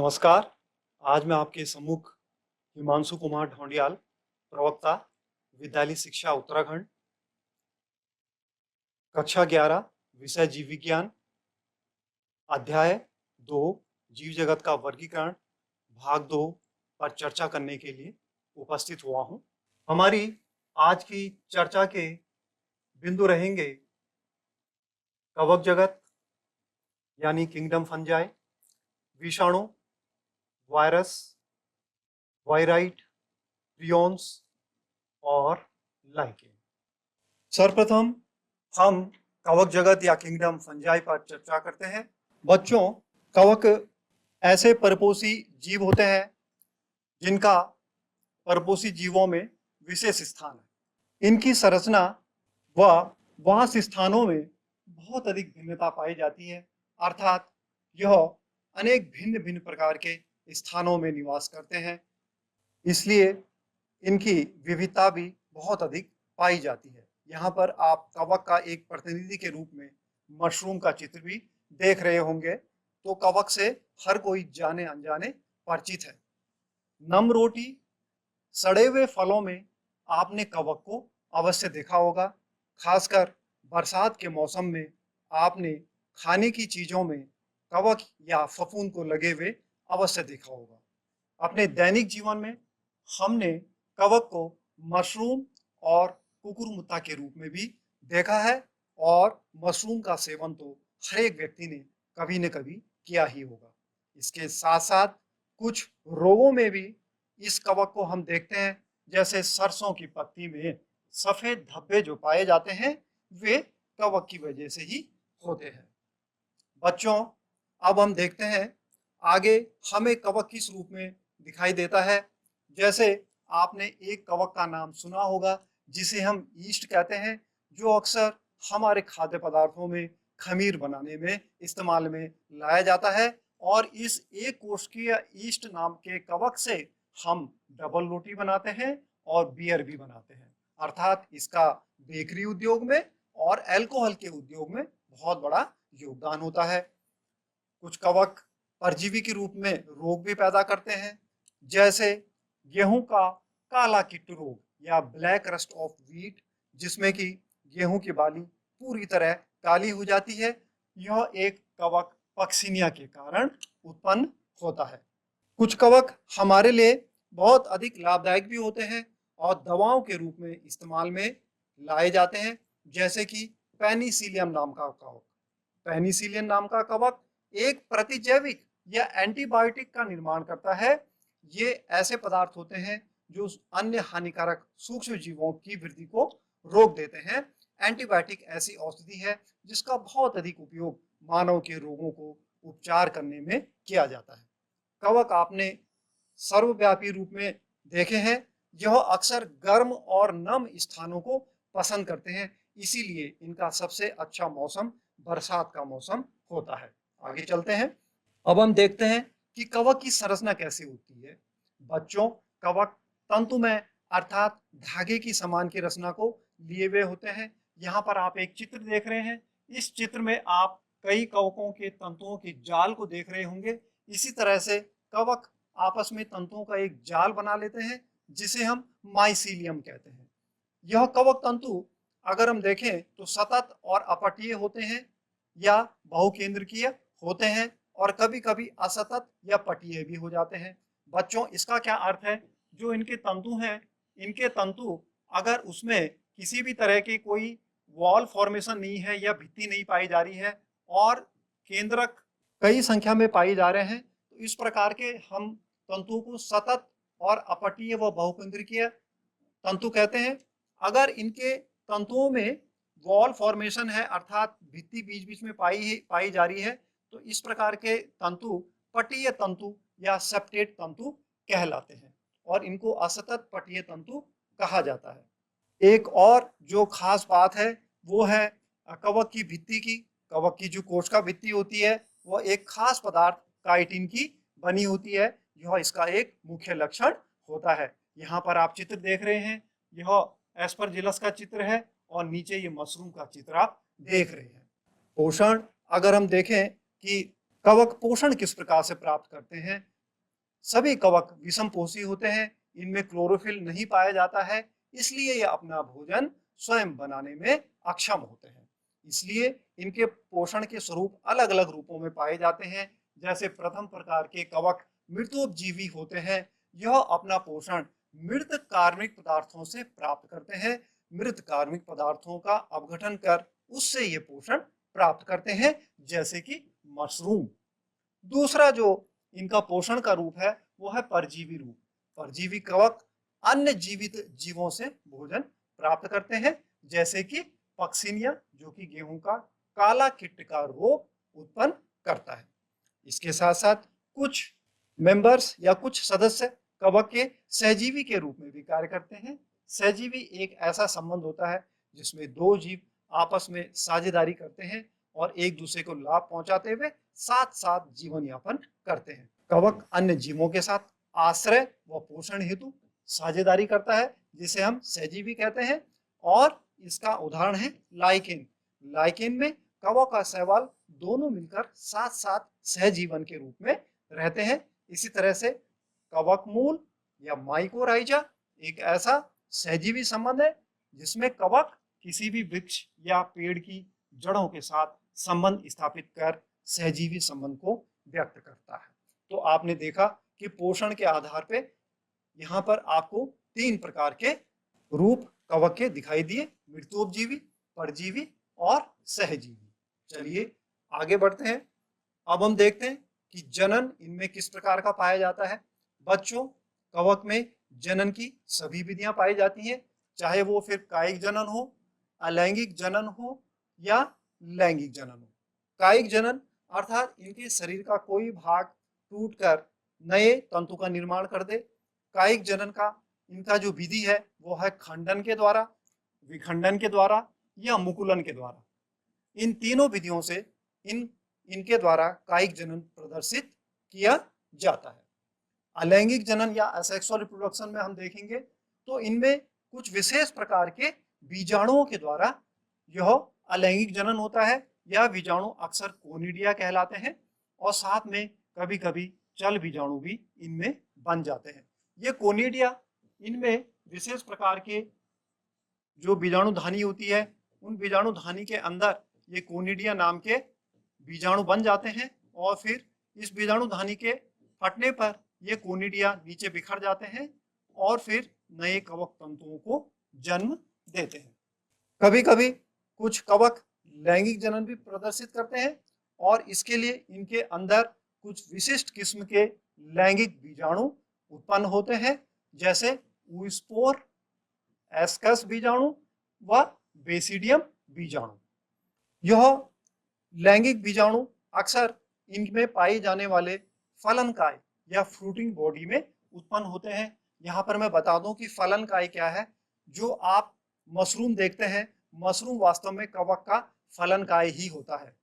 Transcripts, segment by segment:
नमस्कार। आज मैं आपके सम्मुख हिमांशु कुमार ढौंडियाल, प्रवक्ता, विद्यालय शिक्षा उत्तराखंड, कक्षा 11, विषय जीव विज्ञान, अध्याय 2, जीव जगत का वर्गीकरण, भाग 2 पर चर्चा करने के लिए उपस्थित हुआ हूं। हमारी आज की चर्चा के बिंदु रहेंगे कवक जगत यानी किंगडम फंजाई, विषाणु, वायरस, वायराइट, प्रियॉन्स और लाइकेन। सर्वप्रथम हम कवक जगत या किंगडम फंजाई पर चर्चा करते हैं। बच्चों, कवक ऐसे परपोषी जीव होते हैं जिनका परपोषी जीवों में विशेष स्थान है। इनकी संरचना व वास स्थानों में बहुत अधिक भिन्नता पाई जाती है, अर्थात यह अनेक भिन्न भिन्न प्रकार के स्थानों में निवास करते हैं, इसलिए इनकी विविधता भी बहुत अधिक पाई जाती है। यहाँ पर आप कवक का एक प्रतिनिधि के रूप में मशरूम का चित्र भी देख रहे होंगे, तो कवक से हर कोई जाने अनजाने परिचित है। नम रोटी, सड़े हुए फलों में आपने कवक को अवश्य देखा होगा। खासकर बरसात के मौसम में आपने खाने की चीजों में कवक या फफूंद को लगे हुए अवश्य देखा होगा। अपने दैनिक जीवन में हमने कवक को मशरूम और कुकुरमुत्ता के रूप में भी देखा है, और मशरूम का सेवन तो हर एक व्यक्ति ने कभी न कभी किया ही होगा। इसके साथ साथ कुछ रोगों में भी इस कवक को हम देखते हैं, जैसे सरसों की पत्ती में सफेद धब्बे जो पाए जाते हैं वे कवक की वजह से ही होते हैं। बच्चों, अब हम देखते हैं आगे हमें कवक किस रूप में दिखाई देता है। जैसे आपने एक कवक का नाम सुना होगा जिसे हम ईस्ट कहते हैं, जो अक्सर हमारे खाद्य पदार्थों में खमीर बनाने में इस्तेमाल में लाया जाता है, और इस एक कोशिकीय ईस्ट नाम के कवक से हम डबल रोटी बनाते हैं और बियर भी बनाते हैं, अर्थात इसका बेकरी उद्योग में और अल्कोहल के उद्योग में बहुत बड़ा योगदान होता है। कुछ कवक परजीवी के रूप में रोग भी पैदा करते हैं, जैसे गेहूं का काला कीट रोग या ब्लैक रस्ट ऑफ व्हीट, जिसमें कि गेहूं की बाली पूरी तरह काली हो जाती है। यह एक कवक पक्सिनिया के कारण उत्पन्न होता है। कुछ कवक हमारे लिए बहुत अधिक लाभदायक भी होते हैं और दवाओं के रूप में इस्तेमाल में लाए जाते हैं, जैसे कि पेनिसिलियम नाम का कवक। पेनिसिलियम नाम का कवक एक प्रतिजैविक या एंटीबायोटिक का निर्माण करता है। ये ऐसे पदार्थ होते हैं जो अन्य हानिकारक सूक्ष्म जीवों की वृद्धि को रोक देते हैं। एंटीबायोटिक ऐसी औषधि है जिसका बहुत अधिक उपयोग मानव के रोगों को उपचार करने में किया जाता है। कवक आपने सर्वव्यापी रूप में देखे हैं, यह अक्सर गर्म और नम स्थानों को पसंद करते हैं, इसीलिए इनका सबसे अच्छा मौसम बरसात का मौसम होता है। आगे चलते हैं। अब हम देखते हैं कि कवक की संरचना कैसे होती है। बच्चों, कवक तंतुमय अर्थात धागे की समान की रचना को लिए हुए होते हैं। यहाँ पर आप एक चित्र देख रहे हैं। इस चित्र में आप कई कवकों के तंतुओं के जाल को देख रहे होंगे। इसी तरह से कवक आपस में तंतुओं का एक जाल बना लेते हैं, जिसे हम माइसीलियम कहते हैं। यह कवक तंतु अगर हम देखें तो सतत और अपटीय होते हैं या बहुकेंद्रकीय होते हैं, और कभी कभी असतत या पटीय भी हो जाते हैं। बच्चों, इसका क्या अर्थ है? जो इनके तंतु हैं, इनके तंतु अगर उसमें किसी भी तरह की कोई वॉल फॉर्मेशन नहीं है या भित्ति नहीं पाई जा रही है और केंद्रक कई संख्या में पाए जा रहे हैं, तो इस प्रकार के हम तंतुओं को सतत और अपटीय व बहुकेंद्रकीय तंतु कहते हैं। अगर इनके तंतुओं में वॉल फॉर्मेशन है, अर्थात भित्ति बीच बीच में पाई जा रही है, तो इस प्रकार के तंतु पटीय तंतु या सेप्टेट तंतु कहलाते हैं, और इनको असतत पटीय तंतु कहा जाता है। एक और जो खास बात है वो है कवक की भित्ति की। कवक की जो कोशिका भित्ति होती है वह एक खास पदार्थ काइटिन की बनी होती है। यह इसका एक मुख्य लक्षण होता है। यहाँ पर आप चित्र देख रहे हैं, यह एस्परजिलस का चित्र है और नीचे ये मशरूम का चित्र आप देख रहे हैं। पोषण, अगर हम देखें कि कवक पोषण किस प्रकार से प्राप्त करते हैं, सभी कवक विषमपोषी होते हैं, इनमें क्लोरोफिल नहीं पाया जाता है, इसलिए ये अपना भोजन स्वयं बनाने में अक्षम होते हैं। इसलिए इनके पोषण के स्वरूप अलग अलग रूपों में पाए जाते हैं। जैसे प्रथम प्रकार के कवक मृतोपजीवी होते हैं, यह अपना पोषण मृत कार्बनिक पदार्थों से प्राप्त करते हैं। मृत कार्बनिक पदार्थों का अपघटन कर उससे ये पोषण प्राप्त करते हैं, जैसे कि मशरूम। दूसरा जो इनका पोषण का रूप है वो है परजीवी रूप। परजीवी कवक अन्य जीवित जीवों से भोजन प्राप्त करते हैं, जैसे कि पक्सिनिया, जो कि गेहूं का काला कीट का रोग उत्पन्न करता है। इसके साथ साथ कुछ मेंबर्स या कुछ सदस्य कवक के सहजीवी के रूप में भी कार्य करते हैं। सहजीवी एक ऐसा संबंध होता है जिसमें दो जीव आपस में साझेदारी करते हैं और एक दूसरे को लाभ पहुंचाते हुए साथ साथ जीवन यापन करते हैं। कवक अन्य जीवों के साथ आश्रय व पोषण हेतु साझेदारी करता है, जिसे हम सहजीवी कहते हैं। और इसका उदाहरण है लाइकेन। लाइकेन में कवक और शैवाल दोनों मिलकर साथ साथ सहजीवन के रूप में रहते हैं। इसी तरह से कवक मूल या माइकोराइजा एक ऐसा सहजीवी संबंध है जिसमें कवक किसी भी वृक्ष या पेड़ की जड़ों के साथ संबंध स्थापित कर सहजीवी संबंध को व्यक्त करता है। तो आपने देखा कि पोषण के आधार पे यहाँ पर आपको 3 प्रकार के रूप कवक के दिखाई दिए, मृतोपजीवी, परजीवी और सहजीवी। चलिए आगे बढ़ते हैं। अब हम देखते हैं कि जनन इनमें किस प्रकार का पाया जाता है। बच्चों, कवक में जनन की सभी विधियां पाई जाती हैं, चाहे वो फिर कायिक जनन हो, अलैंगिक जनन हो या लैंगिक जनन हो। कायिक जनन अर्थात इनके शरीर का कोई भाग टूटकर नए तंतु का निर्माण कर दे। कायिक जनन का इनका जो विधि है वो है खंडन के द्वारा, विखंडन के द्वारा या मुकुलन के द्वारा। इन तीनों विधियों से इनके द्वारा कायिक जनन प्रदर्शित किया जाता है। अलैंगिक जनन या असेक्सुअल रिप्रोडक्शन में हम देखेंगे तो इनमें कुछ विशेष प्रकार के बीजाणुओं के द्वारा यह अलैंगिक जनन होता है। यह बीजाणु अक्सर कोनिडिया कहलाते हैं और साथ में कभी कभी चल बीजाणु भी इनमें बन जाते हैं। ये कोनिडिया, इनमें विशेष प्रकार के जो बीजाणुधानी होती है, उन बीजाणुधानी के अंदर ये कोनिडिया नाम के बीजाणु बन जाते हैं और फिर इस बीजाणुधानी के फटने पर ये कोनिडिया नीचे बिखर जाते हैं और फिर नए कवक तंतुओं को जन्म देते हैं। कभी कभी कुछ कवक लैंगिक जनन भी प्रदर्शित करते हैं और इसके लिए इनके अंदर कुछ विशिष्ट किस्म के लैंगिक बीजाणु उत्पन्न होते हैं, जैसे ऊस्पोर, एस्कस बीजाणु व बेसिडियम बीजाणु। यह लैंगिक बीजाणु अक्सर इनमें पाए जाने वाले फलनकाय या फ्रूटिंग बॉडी में उत्पन्न होते हैं। यहाँ पर मैं बता दूं कि फलनकाय क्या है। जो आप मशरूम देखते हैं, मशरूम वास्तव में कवक का फलनकाय ही होता है।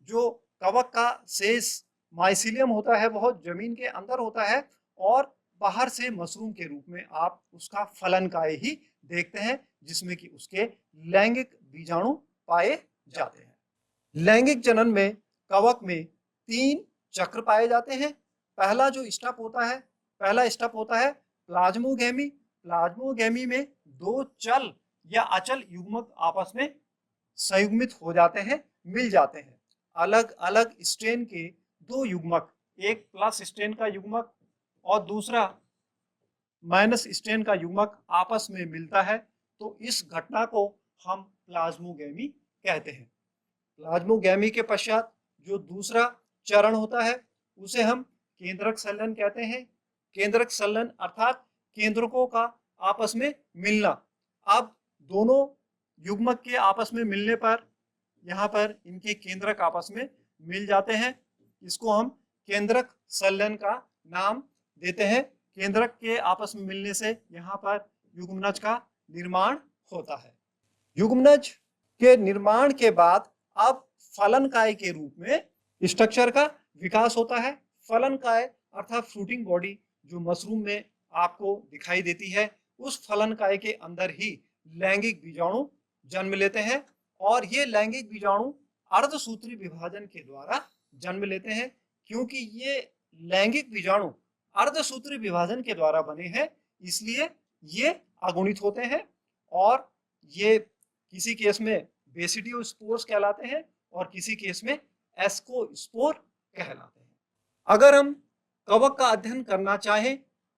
जो कवक का शेष माइसिलियम होता है वह जमीन के अंदर होता है और बाहर से मशरूम के रूप में आप उसका फलनकाय ही देखते हैं, जिसमें कि उसके लैंगिक बीजाणु पाए जाते हैं। लैंगिक जनन में कवक में 3 चक्र पाए जाते हैं। पहला स्टेप होता है प्लाज्मोगैमी। प्लाज्मोगैमी में 2 चल या अचल युग्मक आपस में संयुग्मित हो जाते हैं, मिल जाते हैं। अलग अलग स्ट्रेन के 2 युग्मक, एक प्लस स्ट्रेन का युग्मक और दूसरा माइनस स्ट्रेन का युग्मक आपस में मिलता है, तो इस घटना को हम प्लाज्मोगैमी कहते हैं। प्लाज्मोगैमी के पश्चात जो दूसरा चरण होता है उसे हम केंद्रक संलयन कहते हैं। केंद्रक संलयन अर्थात केंद्रकों का आपस में मिलना। अब दोनों युग्मक के आपस में मिलने पर यहाँ पर इनके केंद्रक आपस में मिल जाते हैं। इसको हम केंद्रक संलयन का नाम देते हैं। केंद्रक के आपस में मिलने से यहाँ पर युग्मनज का निर्माण होता है। युग्मनज के निर्माण के बाद अब फलनकाय के रूप में स्ट्रक्चर का विकास होता है। फलनकाय अर्थात फ्रूटिंग बॉडी जो मशरूम में आपको दिखाई देती है, उस फलनकाय के अंदर ही लैंगिक बीजाणु जन्म लेते हैं और ये लैंगिक बीजाणु अर्धसूत्री विभाजन के द्वारा जन्म लेते हैं। क्योंकि ये लैंगिक बीजाणु अर्धसूत्री विभाजन के द्वारा बने हैं, इसलिए ये अगुणित होते हैं और ये किसी केस में बेसिडियोस्पोर्स कहलाते हैं और किसी केस में एस्कोस्पोर कहलाते हैं। अगर हम कवक का अध्ययन करना चाहें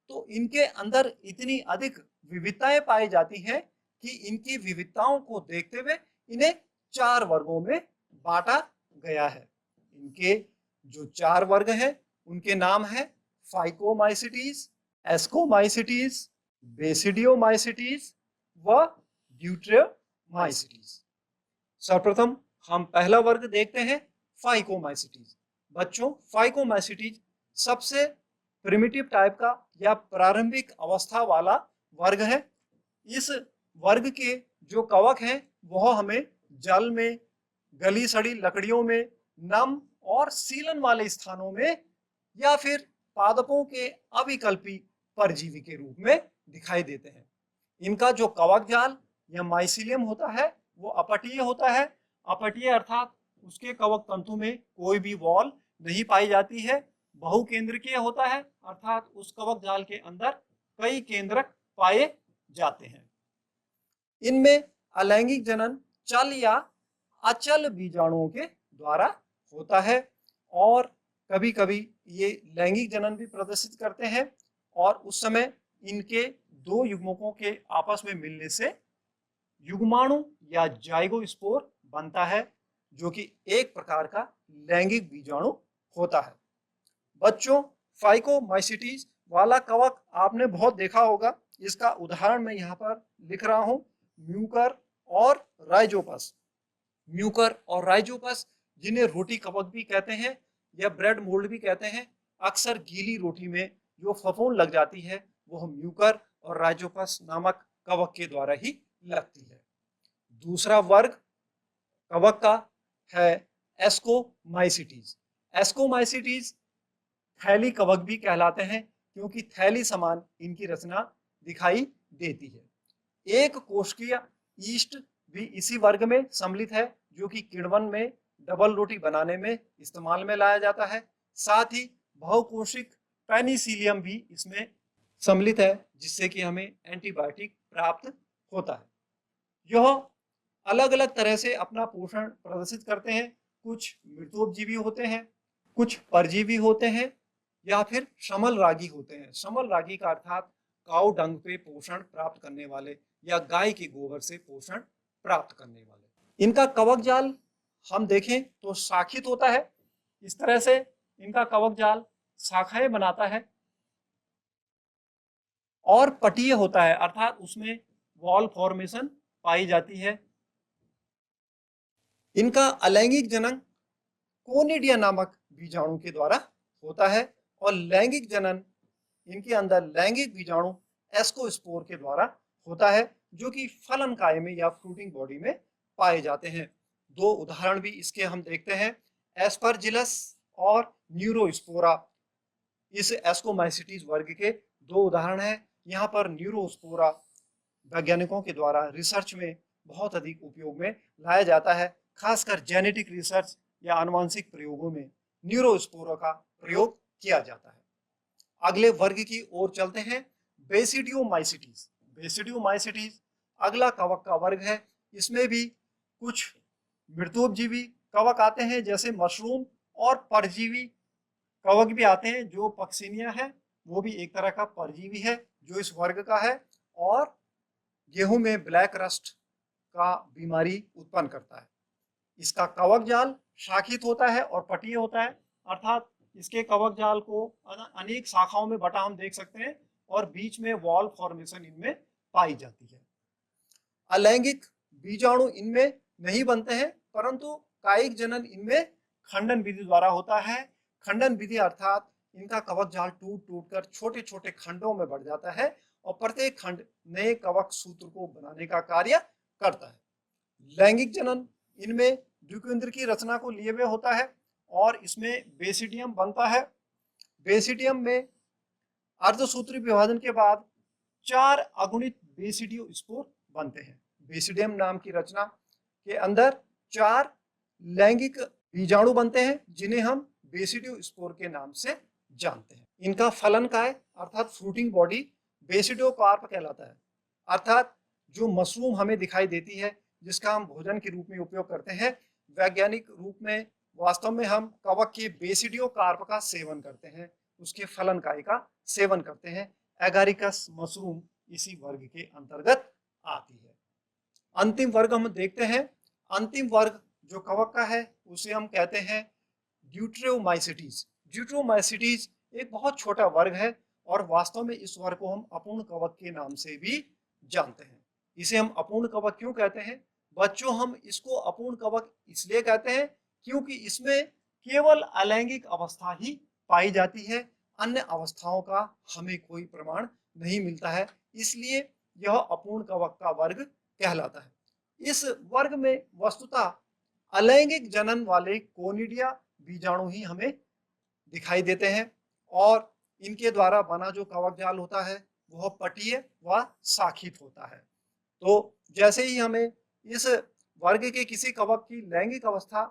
तो इनके अंदर इतनी अधिक विविधताएं पाई जाती हैं कि इनकी विविधताओं को देखते हुए इन्हें 4 वर्गों में बांटा गया है। इनके जो 4 वर्ग हैं उनके नाम है फाइकोमाइसिटीज, एस्कोमाइसिटीज, बेसिडियोमाइसिटीज व ड्यूटेरोमाइसिटीज। सर्वप्रथम हम पहला वर्ग देखते हैं, फाइकोमाइसिटीज। बच्चों, फाइकोमाइसिटीज सबसे प्रिमिटिव टाइप का या प्रारंभिक अवस्था वाला वर्ग है। इस वर्ग के जो कवक हैं वह हमें जल में, गली सड़ी लकड़ियों में, नम और सीलन वाले स्थानों में या फिर पादपों के अविकल्पी परजीवी के रूप में दिखाई देते हैं। इनका जो कवक जाल या माइसिलियम होता है वो अपटीय होता है। अपटीय अर्थात उसके कवक तंतु में कोई भी वॉल नहीं पाई जाती है। बहुकेंद्रकीय होता है अर्थात उस कवक जाल के अंदर कई केंद्रक पाए जाते हैं। इनमें अलैंगिक जनन चल या अचल बीजाणुओं के द्वारा होता है और कभी कभी ये लैंगिक जनन भी प्रदर्शित करते हैं और उस समय इनके 2 युग्मकों के आपस में मिलने से युग्माणु या जाइगोस्पोर बनता है, जो कि एक प्रकार का लैंगिक बीजाणु होता है। बच्चों, फाइकोमाइसिटीज वाला कवक आपने बहुत देखा होगा। इसका उदाहरण मैं यहाँ पर लिख रहा हूँ, म्यूकर और राइजोपस। म्यूकर और राइजोपस, जिन्हें रोटी कवक भी कहते हैं या ब्रेड मोल्ड भी कहते हैं, अक्सर गीली रोटी में जो फफूंद लग जाती है वह म्यूकर और राइजोपस नामक कवक के द्वारा ही लगती है। दूसरा वर्ग कवक का है एस्कोमाइसिटीज। एस्कोमाइसिटीज थैली कवक भी कहलाते हैं क्योंकि थैली समान इनकी रचना दिखाई देती है। एक कोशिकीय ईस्ट भी इसी वर्ग में सम्मिलित है, जो कि किण्वन में डबल रोटी बनाने में इस्तेमाल में लाया जाता है। साथ ही बहुकोशिक पेनिसिलियम भी इसमें सम्मिलित है, जिससे कि हमें एंटीबायोटिक प्राप्त होता है। यह अलग अलग तरह से अपना पोषण प्रदर्शित करते हैं। कुछ मृतोपजीवी होते हैं, कुछ परजीवी होते हैं या फिर श्रमल रागी होते हैं। श्रमल रागी का अर्थात काऊ डंग पे पोषण प्राप्त करने वाले या गाय के गोबर से पोषण प्राप्त करने वाले। इनका कवक जाल हम देखें तो शाखित होता है। इस तरह से इनका कवक जाल शाखाएं बनाता है और पटीय होता है अर्थात उसमें वॉल फॉर्मेशन पाई जाती है। इनका अलैंगिक जनन कोनिडिया नामक बीजाणु के द्वारा होता है और लैंगिक जनन इनके अंदर लैंगिक बीजाणु एस्कोस्पोर के द्वारा होता है, जो कि फलन काय में या फ्रूटिंग बॉडी में पाए जाते हैं। 2 उदाहरण भी इसके हम देखते हैं, एस्परजिलस और न्यूरोस्पोरा। इस एस्कोमाइसिटीज वर्ग के 2 उदाहरण हैं। यहाँ पर न्यूरोस्पोरा वैज्ञानिकों के द्वारा रिसर्च में बहुत अधिक उपयोग में लाया जाता है। खासकर जेनेटिक रिसर्च या आनुवंशिक प्रयोगों में न्यूरोस्पोरा का प्रयोग किया जाता है। अगले वर्ग की ओर चलते हैं, बेसिडियोमाइसिटीज। बेसिडियोमाइसिटीज अगला कवक का वर्ग है। इसमें भी कुछ मृतोपजीवी कवक आते हैं जैसे मशरूम, और परजीवी कवक भी आते हैं। जो पक्सिनिया है वो भी एक तरह का परजीवी है जो इस वर्ग का है और गेहूं में ब्लैक रस्ट का बीमारी उत्पन्न करता है। इसका कवक जाल शाखित होता है और पटीय होता है अर्थात इसके कवक जाल को अनेक शाखाओं में बटा हम देख सकते हैं और बीच में वॉल फॉर्मेशन इनमें पाई जाती है। अलैंगिक बीजाणु इनमें नहीं बनते हैं, परंतु कायिक जनन इनमें खंडन विधि द्वारा होता है। खंडन विधि अर्थात इनका कवक जाल टूट टूट कर छोटे छोटे खंडों में बढ़ जाता है और प्रत्येक खंड नए कवक सूत्र को बनाने का कार्य करता है। लैंगिक जनन इनमें द्विकेंद्र की रचना को लिए हुए होता है और इसमें बेसिडियम बनता है। बेसिडियम में अर्धसूत्री विभाजन के बाद 4 अगुणित बेसिडियोस्पोर बनते हैं। बेसिडियम नाम की रचना के अंदर 4 लैंगिक बीजाणु बनते हैं जिन्हें हम बेसिडियोस्पोर के नाम से जानते हैं। इनका फलनकाय अर्थात फ्रूटिंग बॉडी बेसिडोकार्प कहलाता है, अर्थात जो मशरूम हमें दिखाई देती है जिसका हम भोजन के रूप में उपयोग करते हैं, वैज्ञानिक रूप में वास्तव में हम कवक के बेसिडियोकार्प का सेवन करते हैं, उसके फलनकाय का सेवन करते हैं। एगारिकस मशरूम इसी वर्ग के अंतर्गत आती है। अंतिम वर्ग हम देखते हैं। अंतिम वर्ग जो कवक का है उसे हम कहते हैं ड्यूट्रोमाइसिटीज। ड्यूट्रोमाइसिटीज एक बहुत छोटा वर्ग है और वास्तव में इस वर्ग को हम अपूर्ण कवक के नाम से भी जानते हैं। इसे हम अपूर्ण कवक क्यों कहते हैं बच्चों? हम इसको अपूर्ण कवक इसलिए कहते हैं क्योंकि इसमें केवल अलैंगिक अवस्था ही पाई जाती है, अन्य अवस्थाओं का हमें कोई प्रमाण नहीं मिलता है, इसलिए यह अपूर्ण कवक का वर्ग कहलाता है। इस वर्ग में वस्तुतः अलैंगिक जनन वाले कोनिडिया बीजाणु ही हमें दिखाई देते हैं और इनके द्वारा बना जो कवक जाल होता है वह पटीय व शाखित होता है। तो जैसे ही हमें इस वर्ग के किसी कवक की लैंगिक अवस्था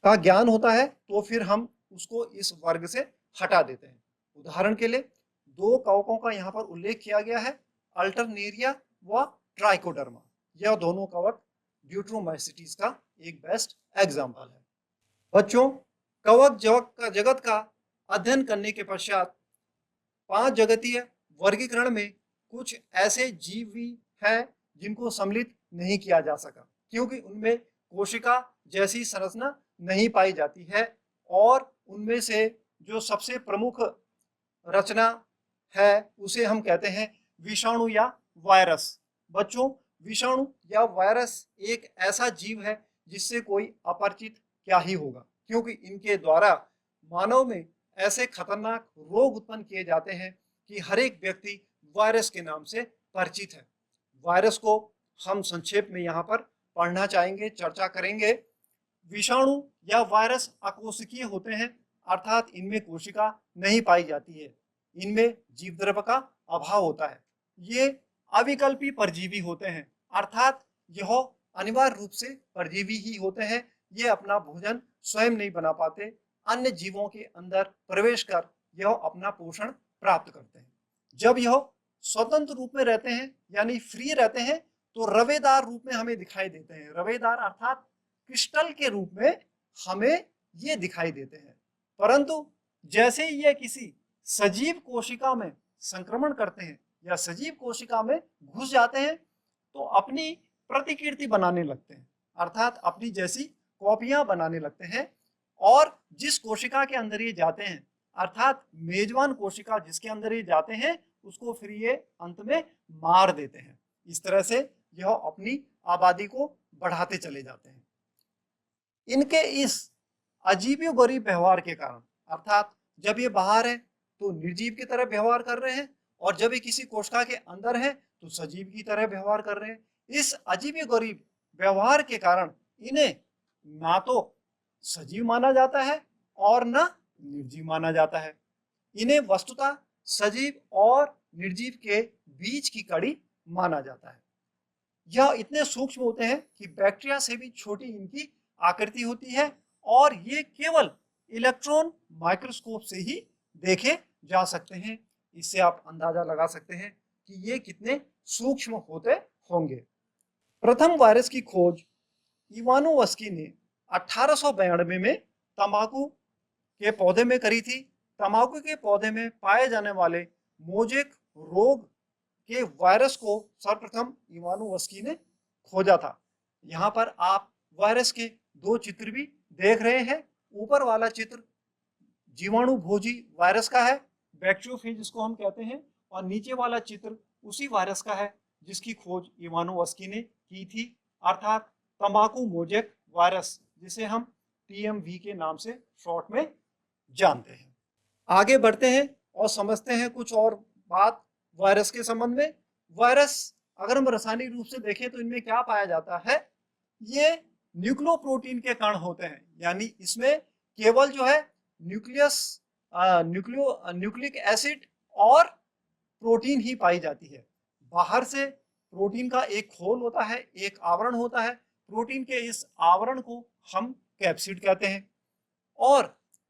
का ज्ञान होता है तो फिर हम उसको इस वर्ग से हटा देते हैं। उदाहरण के लिए दो कवकों का यहाँ पर उल्लेख किया गया है, अल्टरनेरिया व ट्राइकोडर्मा। यह दोनों कवक ड्यूट्रोमाइसिटीज का एक बेस्ट एग्जाम्पल है। बच्चों, कवक जगत का अध्ययन करने के पश्चात 5 जगतीय वर्गीकरण में कुछ ऐसे जीव भी हैं जिनको सम्मिलित नहीं किया जा सका क्योंकि उनमें कोशिका जैसी संरचना नहीं पाई जाती है और उनमें से जो सबसे प्रमुख रचना है उसे हम कहते हैं विषाणु या वायरस। बच्चों, विषाणु या वायरस एक ऐसा जीव है जिससे कोई अपरिचित क्या ही होगा क्योंकि इनके द्वारा मानव में ऐसे खतरनाक रोग उत्पन्न किए जाते हैं कि हर एक व्यक्ति वायरस के नाम से परिचित है। वायरस को हम संक्षेप में यहाँ पर पढ़ना चाहेंगे, चर्चा करेंगे। विषाणु या वायरस अकोशिकीय होते हैं, अर्थात इनमें कोशिका नहीं पाई जाती है, इनमें जीवद्रव्य का अभाव होता है। ये अविकल्पी परजीवी होते हैं, अर्थात यह अनिवार्य रूप से परजीवी ही होते हैं। ये अपना भोजन स्वयं नहीं बना पाते, अन्य जीवों के अंदर प्रवेश कर यह अपना पोषण प्राप्त करते हैं। जब यह स्वतंत्र रूप में रहते हैं यानी फ्री रहते हैं तो रवेदार रूप में हमें दिखाई देते हैं। रवेदार अर्थात क्रिस्टल के रूप में हमें ये दिखाई देते हैं, परंतु जैसे ही ये किसी सजीव कोशिका में संक्रमण करते हैं या सजीव कोशिका में घुस जाते हैं तो अपनी प्रतिकृति बनाने लगते हैं, अर्थात अपनी जैसी कॉपियां बनाने लगते हैं और जिस कोशिका के अंदर ये जाते हैं अर्थात मेजबान कोशिका जिसके अंदर ये जाते हैं उसको फिर ये अंत में मार देते हैं। इस तरह से यह अपनी आबादी को बढ़ाते चले जाते हैं। इनके इस अजीबोगरीब व्यवहार के कारण, अर्थात जब ये बाहर है तो निर्जीव की तरह व्यवहार कर रहे हैं और जब ये किसी कोशिका के अंदर है तो सजीव की तरह व्यवहार कर रहे हैं। इस अजीबोगरीब व्यवहार के कारण इन्हें ना तो सजीव माना जाता है और ना निर्जीव माना जाता है। इन्हें वस्तुतः सजीव और निर्जीव के बीच की कड़ी माना जाता है। यह इतने सूक्ष्म होते हैं कि बैक्टीरिया से भी छोटी इनकी आकृति होती है और ये केवल इलेक्ट्रॉन माइक्रोस्कोप से ही देखे जा सकते हैं। इससे आप अंदाजा लगा सकते हैं कि ये कितने सूक्ष्म होते होंगे। प्रथम वायरस की खोज इवानोवस्की ने 1892 में तंबाकू के पौधे में करी थी। तंबाकू के पौधे में पाए जाने वाले मोजेक रोग के वायरस को सर्वप्रथम इवानोवस्की ने खोजा था। यहाँ पर आप वायरस के दो चित्र भी देख रहे हैं। ऊपर वाला चित्र जीवाणु भोजी वायरस का है, बैक्टीरियोफेज जिसको हम कहते हैं, और नीचे वाला चित्र उसी वायरस का है जिसकी खोज इवानोवस्की ने की थी, अर्थात तंबाकू मोजेक वायरस, जिसे हम TMV के नाम से शॉर्ट में जानते हैं। आगे बढ़ते हैं और समझते हैं कुछ और बात वायरस के संबंध में। वायरस अगर हम रासायनिक रूप से देखें तो इनमें क्या पाया जाता है, ये न्यूक्लियोप्रोटीन के कण होते हैं, यानी इसमें केवल जो है न्यूक्लिक एसिड और प्रोटीन ही पाई जाती है। बाहर से प्रोटीन का एक खोल होता है, एक आवरण होता है। प्रोटीन के इस आवरण को हम कैप्सिड कहते हैं और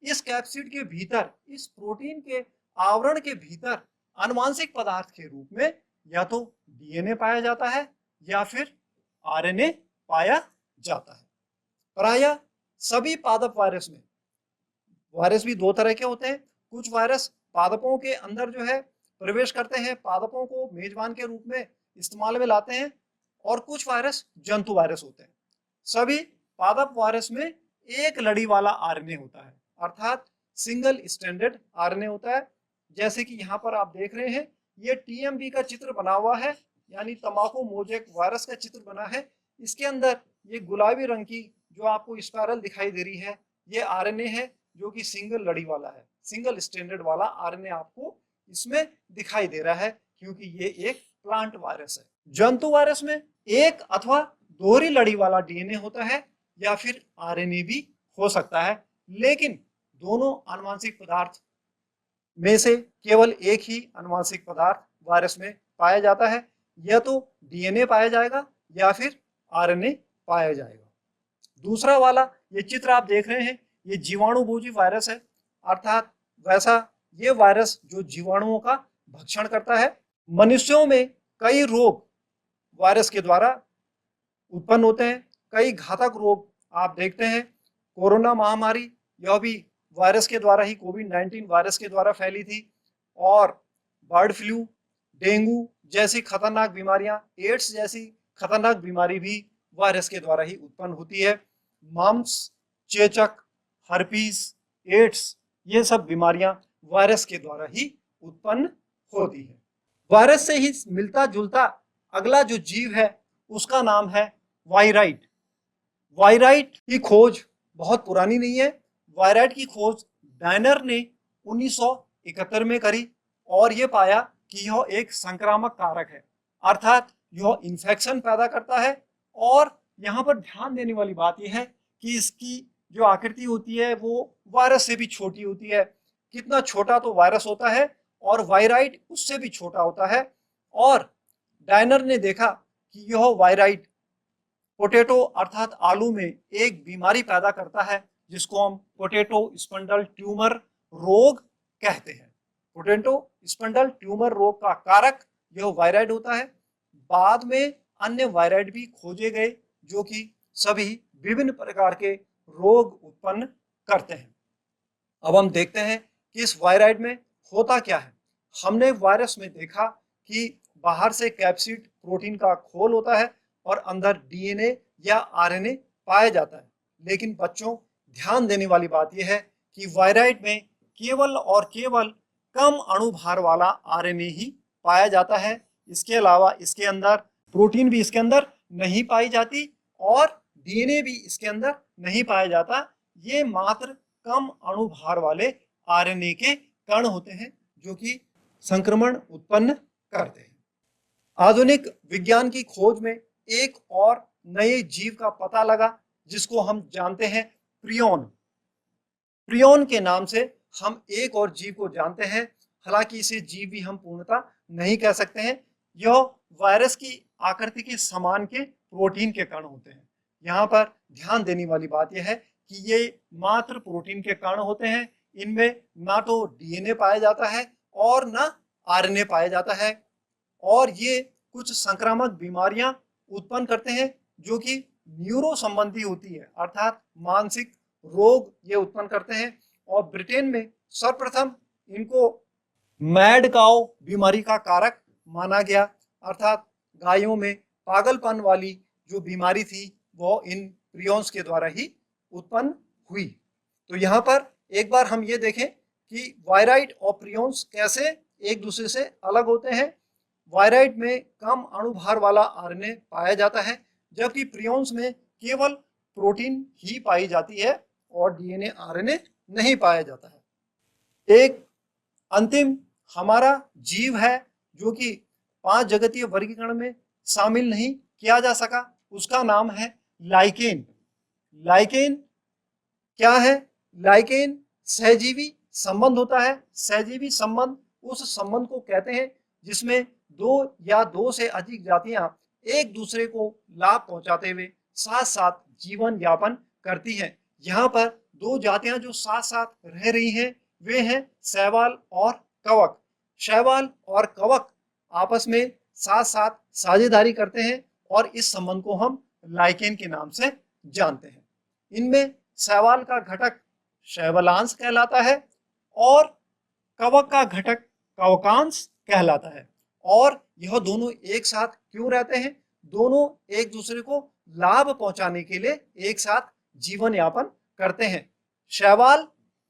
इस कैप्सिड के भीतर, इस प्रोटीन के आवरण के भीतर आनुवांशिक पदार्थ के रूप में या तो डीएनए पाया जाता है या फिर आरएनए पाया जाता है। प्रायः सभी पादप वायरस में, वायरस भी दो तरह के होते हैं, कुछ वायरस पादपों के अंदर जो है प्रवेश करते हैं, पादपों को मेजबान के रूप में इस्तेमाल में लाते हैं, और कुछ वायरस जंतु वायरस होते हैं। सभी पादप वायरस में एक लड़ी वाला आरएनए होता है, अर्थात सिंगल स्ट्रैंडेड आरएनए होता है। जैसे कि यहाँ पर आप देख रहे हैं, ये टीएमबी का चित्र बना हुआ है, यानी तंबाकू मोजेक वायरस का चित्र बना है। इसके अंदर ये गुलाबी रंग की जो आपको स्पाइरल दिखाई दे रही है, ये आरएनए है जो कि सिंगल लड़ी वाला है, सिंगल स्ट्रैंडेड वाला आरएनए आपको इसमें दिखाई दे रहा है, क्योंकि ये एक प्लांट वायरस है। जंतु वायरस में एक अथवा दोहरी लड़ी वाला डीएनए होता है या फिर आरएनए भी हो सकता है, लेकिन दोनों आनुवांशिक पदार्थ में से केवल एक ही आनुवांशिक पदार्थ वायरस में पाया जाता है, या तो डीएनए पाया जाएगा या फिर आरएनए पाया जाएगा। दूसरा वाला ये चित्र आप देख रहे हैं, ये जीवाणुभोजी वायरस है, अर्थात वैसा ये वायरस जो जीवाणुओं का भक्षण करता है। मनुष्यों में कई रोग वायरस के द्वारा उत्पन्न होते हैं, कई घातक रोग आप देखते हैं। कोरोना महामारी यह भी वायरस के द्वारा ही, कोविड-19 वायरस के द्वारा फैली थी, और बर्ड फ्लू, डेंगू जैसी खतरनाक बीमारियां, एड्स जैसी खतरनाक बीमारी भी वायरस के द्वारा ही उत्पन्न होती है। मम्प्स, चेचक, हर्पीस, एड्स, ये सब बीमारियां वायरस के द्वारा ही उत्पन्न होती है। वायरस से ही मिलता जुलता अगला जो जीव है उसका नाम है वायराइड। वायराइड की खोज बहुत पुरानी नहीं है। वायराइड की खोज डायनर ने 1971 में करी, और ये पाया कि यह एक संक्रामक कारक है, अर्थात यह इन्फेक्शन पैदा करता है। और यहाँ पर ध्यान देने वाली बात यह है कि इसकी जो आकृति होती है वो वायरस से भी छोटी होती है। कितना छोटा तो वायरस होता है, और वायराइड उससे भी छोटा होता है। और डायनर ने देखा कि यह वायराइड पोटैटो अर्थात आलू में एक बीमारी पैदा करता है, जिसको हम पोटैटो स्पंडल ट्यूमर रोग कहते हैं। पोटैटो स्पंडल ट्यूमर रोग का कारक यह वायराइड होता है। बाद में अन्य वायराइड भी खोजे गए, जो कि सभी विभिन्न प्रकार के रोग उत्पन्न करते हैं। अब हम देखते हैं कि इस वायराइड में होता क्या है। हमने वायरस में देखा कि बाहर से कैप्सिड प्रोटीन का खोल होता है और अंदर डीएनए या आरएनए पाया जाता है, लेकिन बच्चों ध्यान देने वाली बात यह है कि वायराइड में केवल और केवल कम अणुभार वाला आरएनए ही पाया जाता है। इसके अलावा इसके अंदर प्रोटीन भी इसके अंदर नहीं पाई जाती, और डीएनए भी इसके अंदर नहीं पाया जाता। ये मात्र कम अणुभार वाले आरएनए के कण होते हैं जो कि संक्रमण उत्पन्न करते हैं। आधुनिक विज्ञान की खोज में एक और नए जीव का पता लगा, जिसको हम जानते हैं प्रियन। प्रियन के नाम से हम एक और जीव को जानते हैं, हालांकि इसे जीव भी हम पूर्णतः नहीं कह सकते हैं। यह वायरस की आकृति के समान के प्रोटीन के कण होते हैं। यहाँ पर ध्यान देने वाली बात यह है कि ये मात्र प्रोटीन के कण होते हैं। इनमें ना तो डीएनए पाया जाता है और ना आरएनए पाया जाता है, और ये कुछ संक्रामक बीमारियां उत्पन्न करते हैं जो कि न्यूरो संबंधी होती है, अर्थात मानसिक रोग ये उत्पन्न करते हैं। और ब्रिटेन में सर्वप्रथम इनको मैड काउ बीमारी का कारक माना गया, अर्थात गायों में पागलपन वाली जो बीमारी थी वो इन प्रियंस के द्वारा ही उत्पन्न हुई। तो यहाँ पर एक बार हम ये देखें कि वायराइड और प्रियंस कैसे एक दूसरे से अलग होते हैं। वायराइड में कम अणुभार वाला आरएनए पाया जाता है, जबकि प्रियंस में केवल प्रोटीन ही पाई जाती है और डीएनए आरएनए नहीं पाया जाता है। एक अंतिम हमारा जीव है जो कि 5 जगतीय वर्गीकरण में शामिल नहीं किया जा सका, उसका नाम है लाइकेन। लाइकेन क्या है? लाइकेन सहजीवी संबंध होता है। सहजीवी संबंध उस संबंध को कहते हैं जिसमें 2 या 2 से अधिक जातियां एक दूसरे को लाभ पहुंचाते हुए साथ साथ जीवन यापन करती हैं। यहाँ पर दो जातियां जो साथ साथ रह रही हैं वे हैं शैवाल और कवक। शैवाल और कवक आपस में साथ साथ साझेदारी करते हैं और इस संबंध को हम लाइकेन के नाम से जानते हैं। इनमें शैवाल का घटक शैवलांश कहलाता है और कवक का घटक कवकांश कहलाता है। और यह दोनों एक साथ क्यों रहते हैं? दोनों एक दूसरे को लाभ पहुंचाने के लिए एक साथ जीवन यापन करते हैं। शैवाल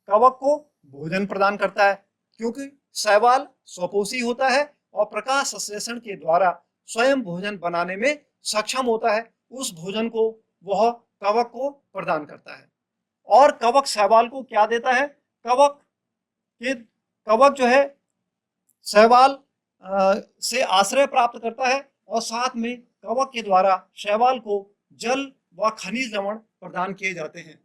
कवक को भोजन प्रदान करता है क्योंकि शैवाल स्वपोषी होता है और प्रकाश संश्लेषण के द्वारा स्वयं भोजन बनाने में सक्षम होता है। उस भोजन को वह कवक को प्रदान करता है। और कवक शैवाल को क्या देता है? कवक जो है शैवाल से आश्रय प्राप्त करता है और साथ में कवक के द्वारा शैवाल को जल व खनिज लवण प्रदान किए जाते हैं।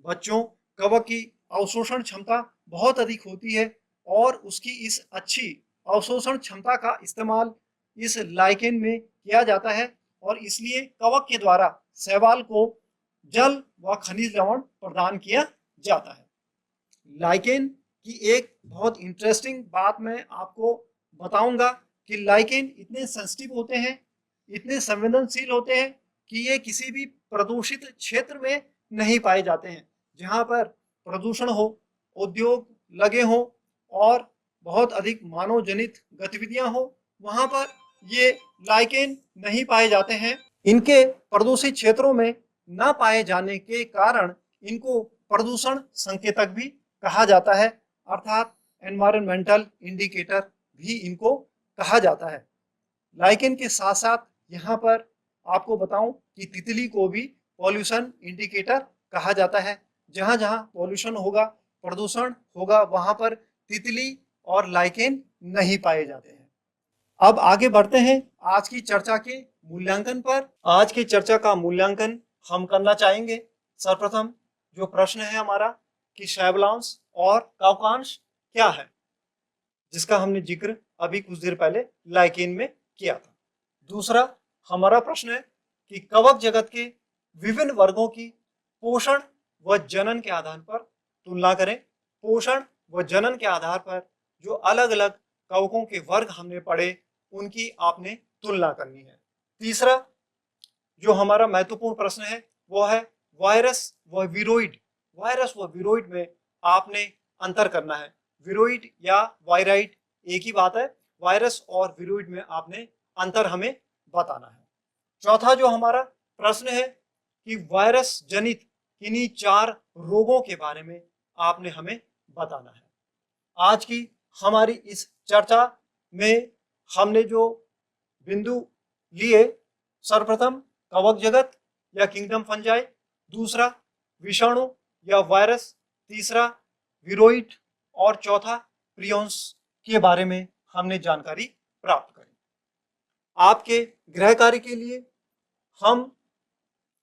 बच्चों, कवक की अवशोषण क्षमता बहुत अधिक होती है और उसकी इस अच्छी अवशोषण क्षमता का इस्तेमाल इस लाइकेन में किया जाता है और इसलिए कवक के द्वारा शैवाल को जल व खनिज लवण प्रदान किया जाता है। लाइकेन की एक बहुत इंटरेस्टिंग बात मैं आपको बताऊंगा कि लाइकेन इतने सेंसिटिव होते हैं, इतने संवेदनशील होते हैं कि ये किसी भी प्रदूषित क्षेत्र में नहीं पाए जाते हैं। जहाँ पर प्रदूषण हो, उद्योग लगे हों और बहुत अधिक मानव जनित गतिविधियां हो, वहाँ पर ये लाइकेन नहीं पाए जाते हैं। इनके प्रदूषित क्षेत्रों में न पाए जाने के कारण इनको प्रदूषण संकेतक भी कहा जाता है, अर्थात एनवायरमेंटल इंडिकेटर भी इनको कहा जाता है। लाइकेन के साथ साथ यहाँ पर आपको बताऊं कि तितली को भी पॉल्यूशन इंडिकेटर कहा जाता है। जहाँ जहाँ पॉल्यूशन होगा, प्रदूषण होगा, वहाँ पर तितली और लाइकेन नहीं पाए जाते हैं। अब आगे बढ़ते हैं आज की चर्चा के मूल्यांकन पर। आज की चर्चा का मूल्यांकन हम करना चाहेंगे। सर्वप्रथम जो प्रश्न है हमारा कि शैवलांश और कवकांश क्या है, जिसका हमने जिक्र अभी कुछ देर पहले लाइकेन में किया था। दूसरा हमारा प्रश्न है कि कवक जगत के विभिन्न वर्गों की पोषण व जनन के आधार पर तुलना करें। पोषण व जनन के आधार पर जो अलग अलग कवकों के वर्ग हमने पढ़े, उनकी आपने तुलना करनी है। तीसरा जो हमारा महत्वपूर्ण प्रश्न है वो है वायरस व विरोइड। वायरस व विरोइड में आपने अंतर करना है। विरोइड या वायराइड एक ही बात है। वायरस और विरोइड में आपने अंतर हमें बताना है। चौथा जो हमारा प्रश्न है कि वायरस जनित किन्हीं 4 रोगों के बारे में आपने हमें बताना है। आज की हमारी इस चर्चा में हमने जो बिंदु लिए, सर्वप्रथम कवक जगत या किंगडम फंजाई, दूसरा विषाणु या वायरस, तीसरा विरोइड और चौथा प्रियॉन्स के बारे में हमने जानकारी प्राप्त करी। आपके गृह कार्य के लिए हम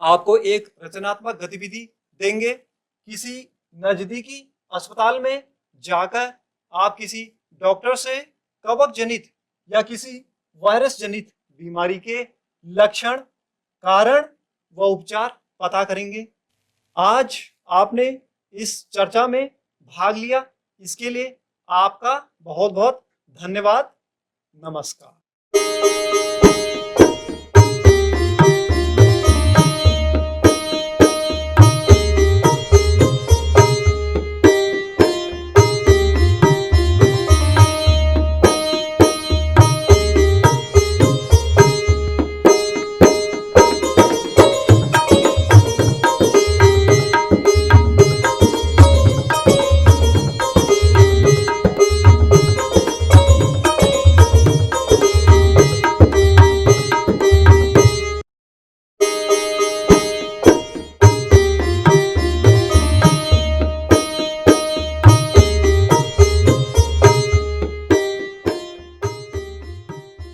आपको एक रचनात्मक गतिविधि देंगे। किसी नजदीकी अस्पताल में जाकर आप किसी डॉक्टर से कवक जनित या किसी वायरस जनित बीमारी के लक्षण, कारण व उपचार पता करेंगे। आज आपने इस चर्चा में भाग लिया, इसके लिए आपका बहुत बहुत धन्यवाद। नमस्कार।